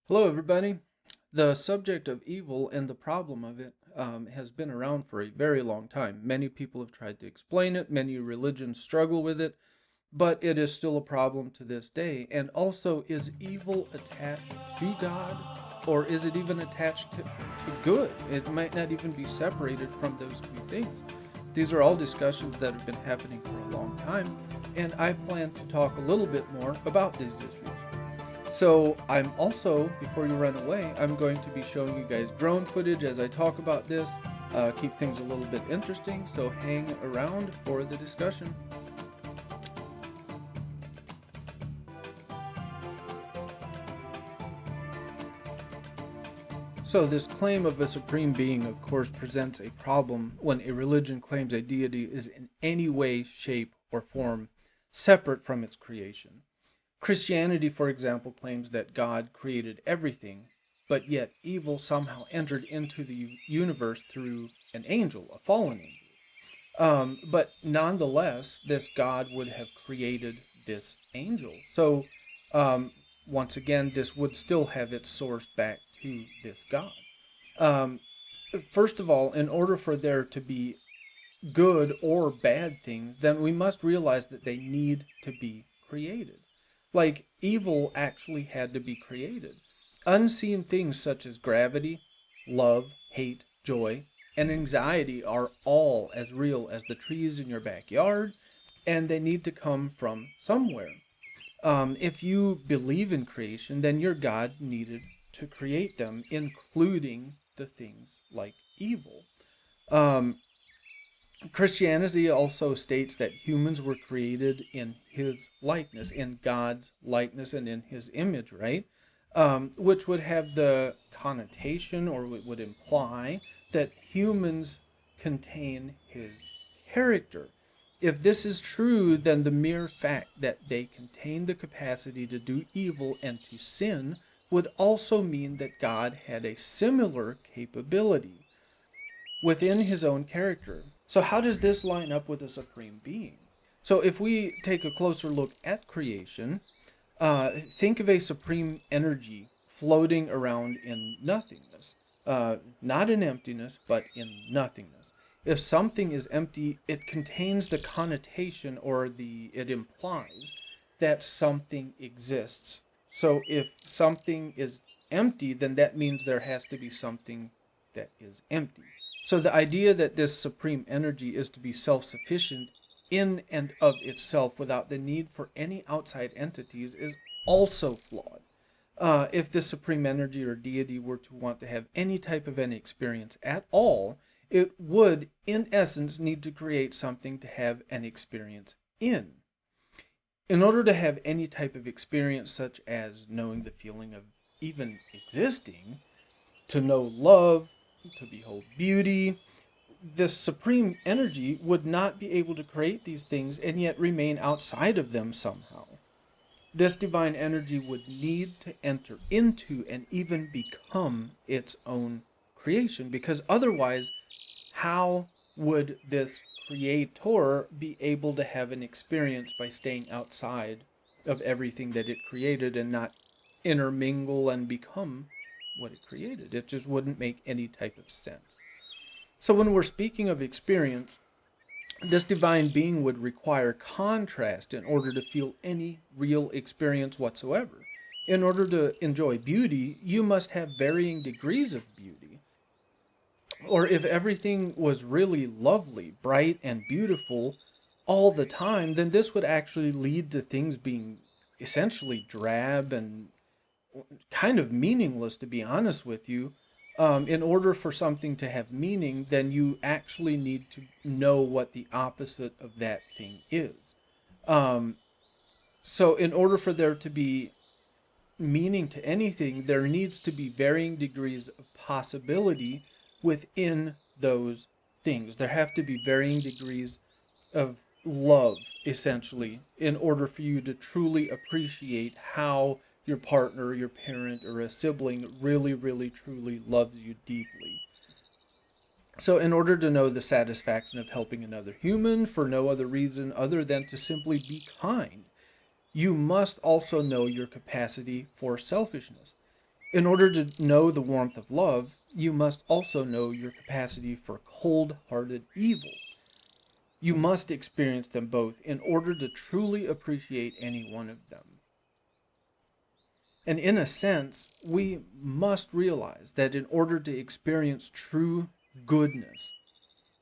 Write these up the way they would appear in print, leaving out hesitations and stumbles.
Hello, everybody. The subject of evil and the problem of it has been around for a very long time. Many people have tried to explain it, many religions struggle with it, but it is still a problem to this day. And also, is evil attached to God, or is it even attached to good? It might not even be separated from those two things. These are all discussions that have been happening for a long time, and I plan to talk a little bit more about these issues. So I'm also, before you run away, I'm going to be showing you guys drone footage as I talk about this, keep things a little bit interesting, so hang around for the discussion. So this claim of a supreme being, of course, presents a problem when a religion claims a deity is in any way, shape, or form separate from its creation. Christianity, for example, claims that God created everything, but yet evil somehow entered into the universe through an angel, a fallen angel. But nonetheless, this God would have created this angel. So, um, once again, this would still have its source back to this God. Um, First of all, in order for there to be good or bad things, then we must realize that they need to be created. Like evil actually had to be created. Unseen things such as gravity, love, hate, joy, and anxiety are all as real as the trees in your backyard, and they need to come from somewhere. If you believe in creation, then your God needed to create them, including the things like evil. Um, Christianity also states that humans were created in his likeness, in God's likeness, and in his image, right? Which would have the connotation or would imply that humans contain his character. If this is true, then the mere fact that they contain the capacity to do evil and to sin would also mean that God had a similar capability within his own character. So, how does this line up with a supreme being? So, if we take a closer look at creation, think of a supreme energy floating around in nothingness. Not in emptiness, but in nothingness. If something is empty, it contains the connotation or it implies that something exists. So if something is empty, then that means there has to be something that is empty. So the idea that this supreme energy is to be self sufficient in and of itself without the need for any outside entities is also flawed. If the supreme energy or deity were to want to have any type of any experience at all, it would, in essence, need to create something to have an experience in. In order to have any type of experience, such as knowing the feeling of even existing, to know love, to behold beauty, this supreme energy would not be able to create these things and yet remain outside of them somehow. This divine energy would need to enter into and even become its own creation, because otherwise, how would this creator be able to have an experience by staying outside of everything that it created and not intermingle and become what it created? It just wouldn't make any type of sense. So, when we're speaking of experience, this divine being would require contrast in order to feel any real experience whatsoever. In order to enjoy beauty, you must have varying degrees of beauty. Or if everything was really lovely, bright, and beautiful all the time, then this would actually lead to things being essentially drab and kind of meaningless, to be honest with you. In order for something to have meaning, then you actually need to know what the opposite of that thing is. Um, so, in order for there to be meaning to anything, there needs to be varying degrees of possibility within those things. There have to be varying degrees of love, essentially, in order for you to truly appreciate how your partner, your parent, or a sibling really, really, truly loves you deeply. So, in order to know the satisfaction of helping another human for no other reason other than to simply be kind, you must also know your capacity for selfishness. In order to know the warmth of love, you must also know your capacity for cold-hearted evil. You must experience them both in order to truly appreciate any one of them. And in a sense, we must realize that in order to experience true goodness,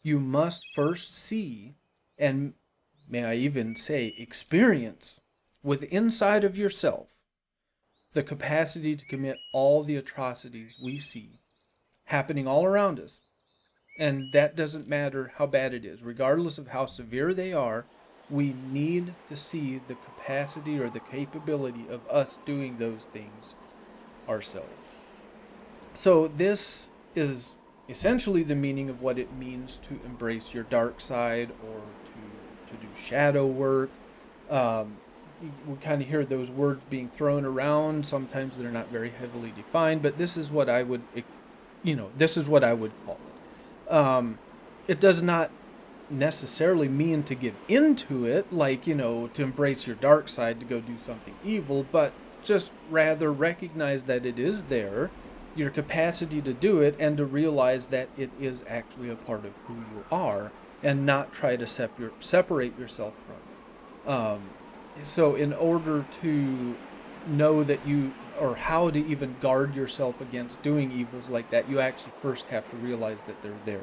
you must first see, and may I even say experience, with inside of yourself the capacity to commit all the atrocities we see happening all around us. And that doesn't matter how bad it is, regardless of how severe they are. We need to see the capacity or the capability of us doing those things ourselves. So this is essentially the meaning of what it means to embrace your dark side, or to do shadow work. Um, we kind of hear those words being thrown around. Sometimes they're not very heavily defined, but this is what I would, this is what I would call it. It does not necessarily mean to give into it, like, to embrace your dark side, to go do something evil, but just rather recognize that it is there, your capacity to do it, and to realize that it is actually a part of who you are, and not try to separate yourself from it. So in order to know that or how to even guard yourself against doing evils like that, you actually first have to realize that they're there.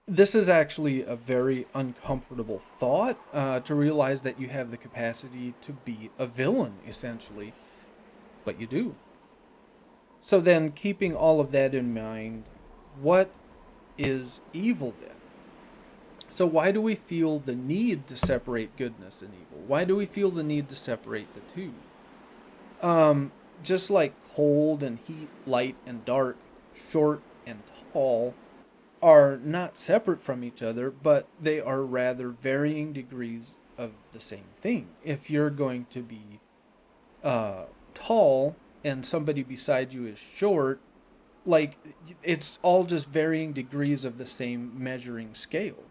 This is actually a very uncomfortable thought, to realize that you have the capacity to be a villain, essentially, but you do. So then, keeping all of that in mind, what is evil then? So why do we feel the need to separate goodness and evil? Why do we feel the need to separate the two? Just like cold and heat, light and dark, short and tall, are not separate from each other, but they are rather varying degrees of the same thing. If you're going to be tall and somebody beside you is short, like, it's all just varying degrees of the same measuring scale.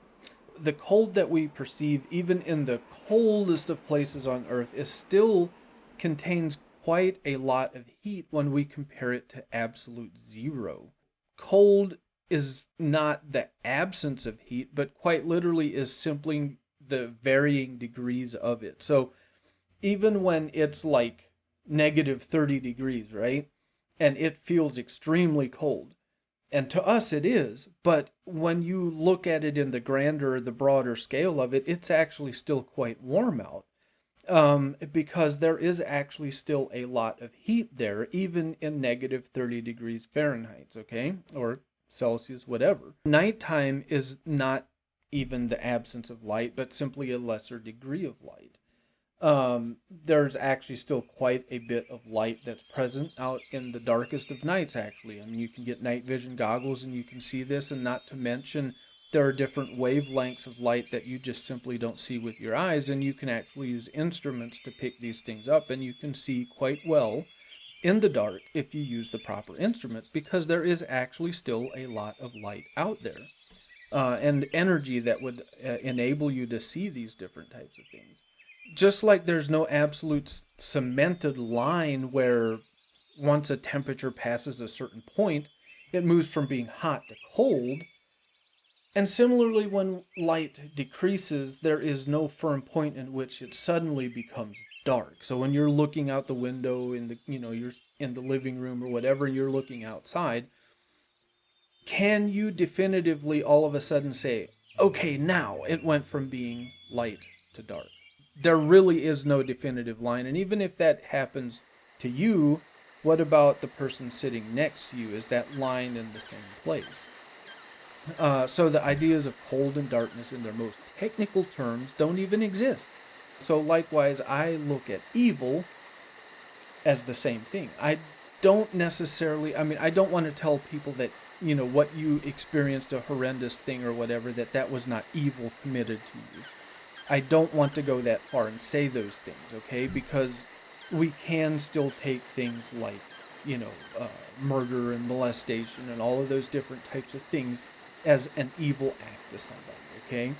The cold that we perceive, even in the coldest of places on earth, is still contains quite a lot of heat when we compare it to absolute zero. Cold is not the absence of heat, but quite literally is simply the varying degrees of it. So even when it's like negative 30 degrees, right? And it feels extremely cold. And to us it is, but when you look at it in the grander, the broader scale of it, it's actually still quite warm out. Because there is actually still a lot of heat there, even in negative 30 degrees Fahrenheit, okay? Or Celsius, whatever. Nighttime is not even the absence of light, but simply a lesser degree of light. There's actually still quite a bit of light that's present out in the darkest of nights, actually. I mean, you can get night vision goggles and you can see this, and not to mention there are different wavelengths of light that you just simply don't see with your eyes, and you can actually use instruments to pick these things up, and you can see quite well in the dark if you use the proper instruments, because there is actually still a lot of light out there, and energy that would enable you to see these different types of things. Just like there's no absolute cemented line where once a temperature passes a certain point, it moves from being hot to cold. And similarly, when light decreases, there is no firm point in which it suddenly becomes dark. So when you're looking out the window in the, you're in the living room or whatever, you're looking outside, can you definitively all of a sudden say, okay, now it went from being light to dark? There really is no definitive line. And even if that happens to you, what about the person sitting next to you? Is that line in the same place? So the ideas of cold and darkness in their most technical terms don't even exist. So likewise, I look at evil as the same thing. I don't want to tell people that, what you experienced, a horrendous thing or whatever, that was not evil committed to you. I don't want to go that far and say those things, okay? Because we can still take things like, murder and molestation and all of those different types of things as an evil act to somebody, okay?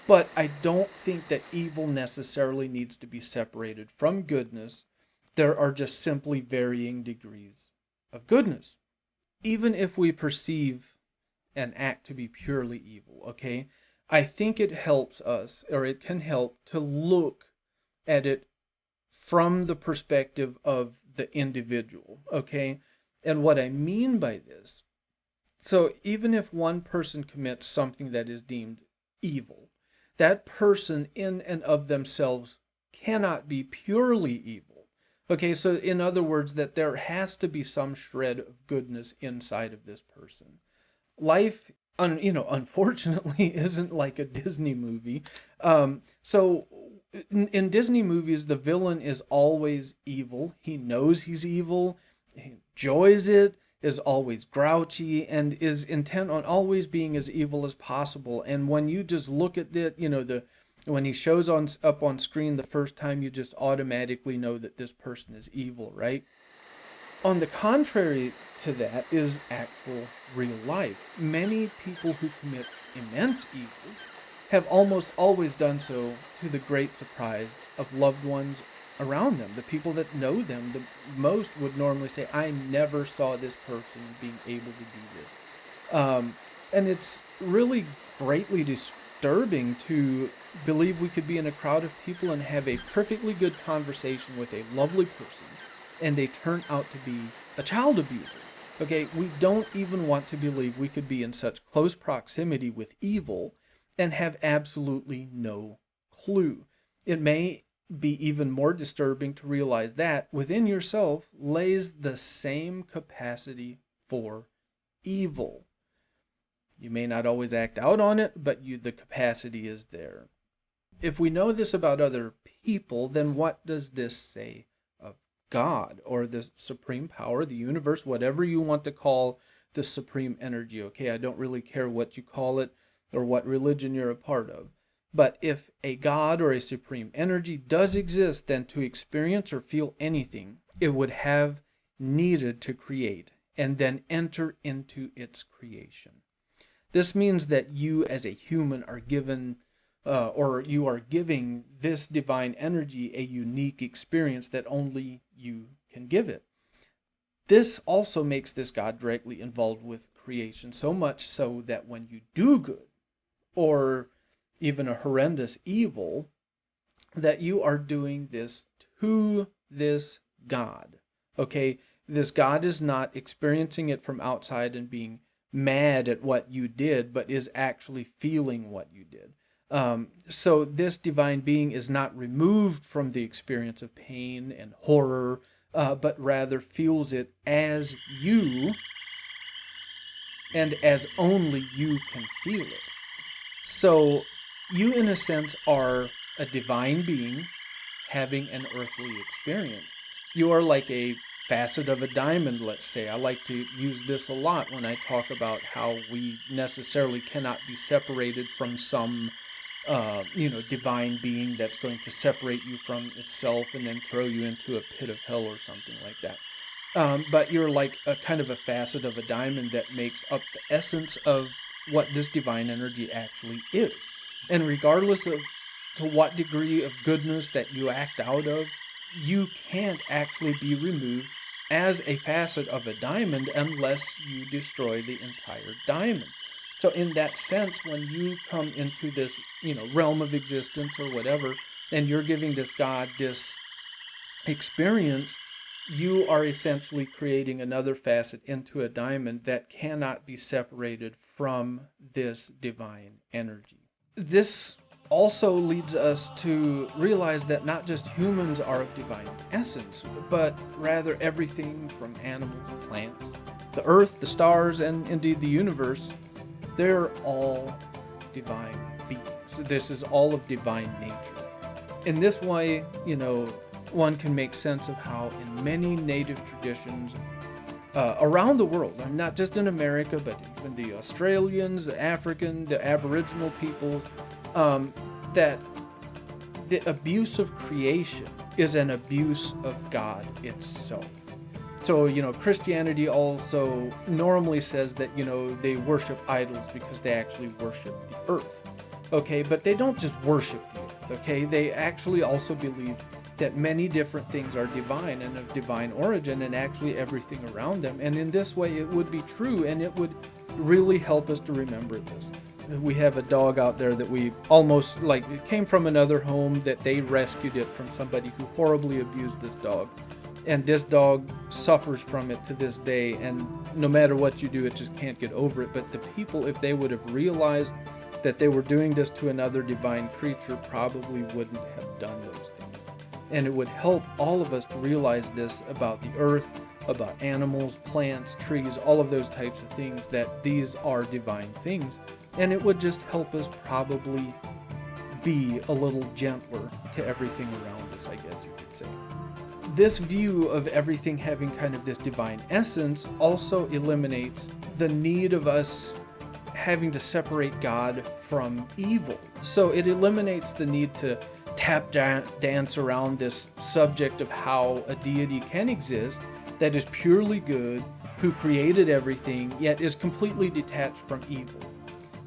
But I don't think that evil necessarily needs to be separated from goodness. There are just simply varying degrees of goodness. Even if we perceive an act to be purely evil, okay, I think it helps us, or it can help to look at it from the perspective of the individual, okay? And what I mean by this, so even if one person commits something that is deemed evil, that person in and of themselves cannot be purely evil. Okay, so in other words, that there has to be some shred of goodness inside of this person. Life, unfortunately, isn't like a Disney movie. So in Disney movies, the villain is always evil. He knows he's evil. He enjoys it, is always grouchy, and is intent on always being as evil as possible. And when you just look at it, when he shows up on screen the first time, you just automatically know that this person is evil, right? On the contrary to that is actual real life. Many people who commit immense evils have almost always done so to the great surprise of loved ones around them. The people that know them the most would normally say, I never saw this person being able to do this. And it's really greatly disturbing to believe we could be in a crowd of people and have a perfectly good conversation with a lovely person, and they turn out to be a child abuser. Okay, we don't even want to believe we could be in such close proximity with evil and have absolutely no clue. It may be even more disturbing to realize that within yourself lays the same capacity for evil. You may not always act out on it, but the capacity is there. If we know this about other people, then what does this say of God or the supreme power, the universe, whatever you want to call the supreme energy? Okay, I don't really care what you call it or what religion you're a part of. But if a God or a supreme energy does exist, then to experience or feel anything, it would have needed to create and then enter into its creation. This means that you as a human are given or you are giving this divine energy a unique experience that only you can give it. This also makes this God directly involved with creation, so much so that when you do good or even a horrendous evil, that you are doing this to this God. Okay, this God is not experiencing it from outside and being mad at what you did, but is actually feeling what you did. So this divine being is not removed from the experience of pain and horror, but rather feels it as you and as only you can feel it. So you, in a sense, are a divine being having an earthly experience. You are like a facet of a diamond, let's say. I like to use this a lot when I talk about how we necessarily cannot be separated from some, divine being that's going to separate you from itself and then throw you into a pit of hell or something like that. But you're like a kind of a facet of a diamond that makes up the essence of what this divine energy actually is. And regardless of to what degree of goodness that you act out of, you can't actually be removed as a facet of a diamond unless you destroy the entire diamond. So in that sense, when you come into this, realm of existence or whatever, and you're giving this God this experience, you are essentially creating another facet into a diamond that cannot be separated from this divine energy. This also leads us to realize that not just humans are of divine essence, but rather everything from animals, plants, the earth, the stars, and indeed the universe, they're all divine beings. This is all of divine nature. In this way, one can make sense of how in many native traditions around the world, not just in America, but even the Australians, the African, the Aboriginal peoples, that the abuse of creation is an abuse of God itself. So, Christianity also normally says that, they worship idols because they actually worship the earth. Okay, but they don't just worship the earth, okay? They actually also believe that many different things are divine and of divine origin, and actually everything around them. And in this way, it would be true, and it would really help us to remember this. We have a dog out there that we almost, like, it came from another home, that they rescued it from somebody who horribly abused this dog. And this dog suffers from it to this day, and no matter what you do, it just can't get over it. But the people, if they would have realized that they were doing this to another divine creature, probably wouldn't have done those things. And it would help all of us to realize this about the earth, about animals, plants, trees, all of those types of things, that these are divine things. And it would just help us probably be a little gentler to everything around us, I guess you could say. This view of everything having kind of this divine essence also eliminates the need of us having to separate God from evil. So it eliminates the need to dance around this subject of how a deity can exist that is purely good, who created everything, yet is completely detached from evil.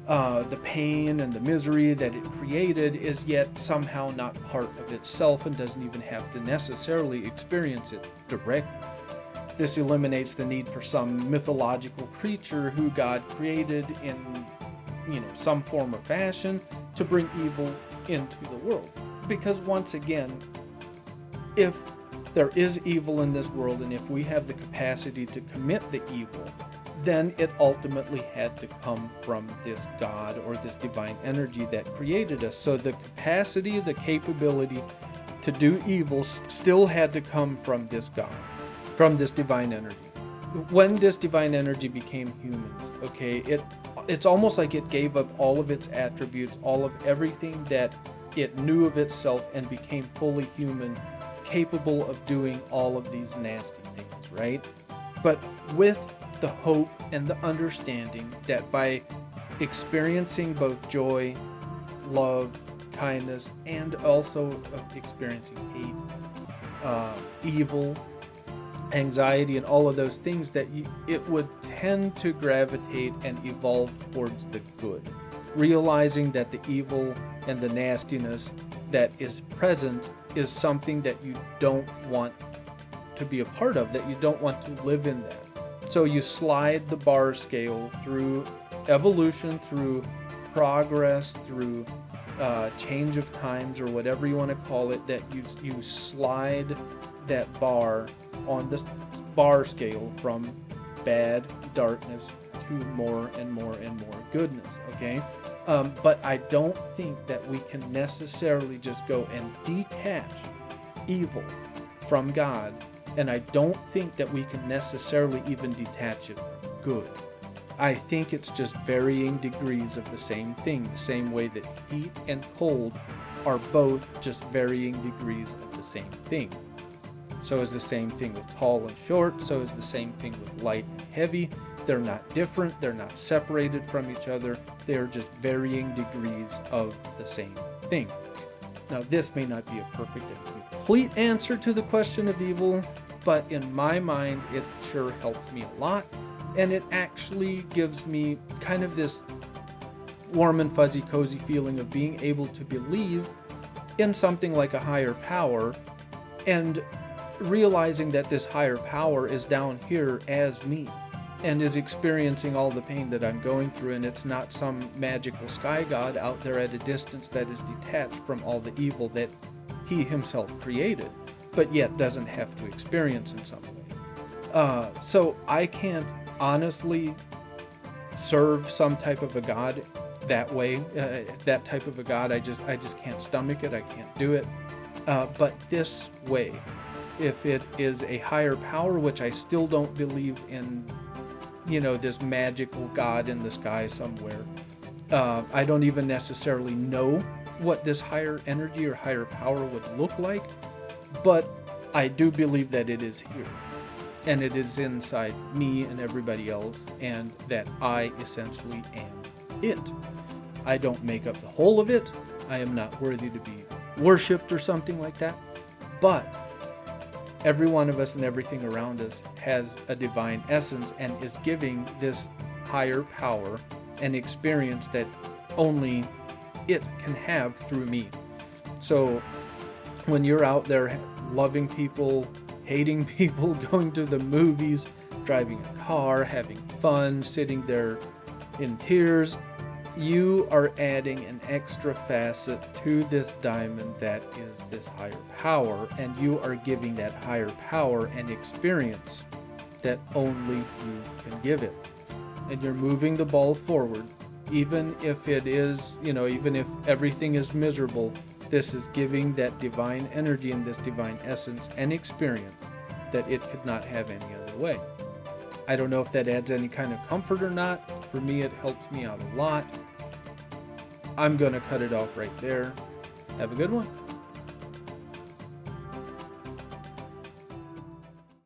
The pain and the misery that it created is yet somehow not part of itself and doesn't even have to necessarily experience it directly. This eliminates the need for some mythological creature who God created in, some form or fashion to bring evil into the world. Because once again, if there is evil in this world, and if we have the capacity to commit the evil, then it ultimately had to come from this God or this divine energy that created us. So the capacity, the capability to do evil still had to come from this God, from this divine energy. When this divine energy became humans, it's almost like it gave up all of its attributes, all of everything that it knew of itself, and became fully human, capable of doing all of these nasty things, right? But with the hope and the understanding that by experiencing both joy, love, kindness, and also experiencing hate, evil, anxiety, and all of those things, that it would tend to gravitate and evolve towards the good, realizing that the evil and the nastiness that is present is something that you don't want to be a part of, that you don't want to live in that. So you slide the bar scale through evolution, through progress, through change of times, or whatever you want to call it, that you slide that bar on the bar scale from bad darkness to more and more and more goodness, okay? But I don't think that we can necessarily just go and detach evil from God, and I don't think that we can necessarily even detach it from good. I think it's just varying degrees of the same thing, the same way that heat and cold are both just varying degrees of the same thing. So is the same thing with tall and short, so is the same thing with light and heavy. They're not different, they're not separated from each other, they're just varying degrees of the same thing. Now, this may not be a perfect and complete answer to the question of evil, but in my mind, it sure helped me a lot, and it actually gives me kind of this warm and fuzzy, cozy feeling of being able to believe in something like a higher power, and realizing that this higher power is down here as me, and is experiencing all the pain that I'm going through, and it's not some magical sky god out there at a distance that is detached from all the evil that he himself created, but yet doesn't have to experience in some way. So I can't honestly serve some type of a god that way, that type of a god. I just can't stomach it. I can't do it. But this way, if it is a higher power, which I still don't believe in, this magical god in the sky somewhere. I don't even necessarily know what this higher energy or higher power would look like, but I do believe that it is here, and it is inside me and everybody else, and that I essentially am it. I don't make up the whole of it. I am not worthy to be worshipped or something like that, but every one of us and everything around us has a divine essence and is giving this higher power an experience that only it can have through me. So when you're out there loving people, hating people, going to the movies, driving a car, having fun, sitting there in tears. You are adding an extra facet to this diamond that is this higher power, and you are giving that higher power and experience that only you can give it. And you're moving the ball forward, even if it is, even if everything is miserable. This is giving that divine energy and this divine essence and experience that it could not have any other way. I don't know if that adds any kind of comfort or not. For me, it helps me out a lot. I'm going to cut it off right there. Have a good one.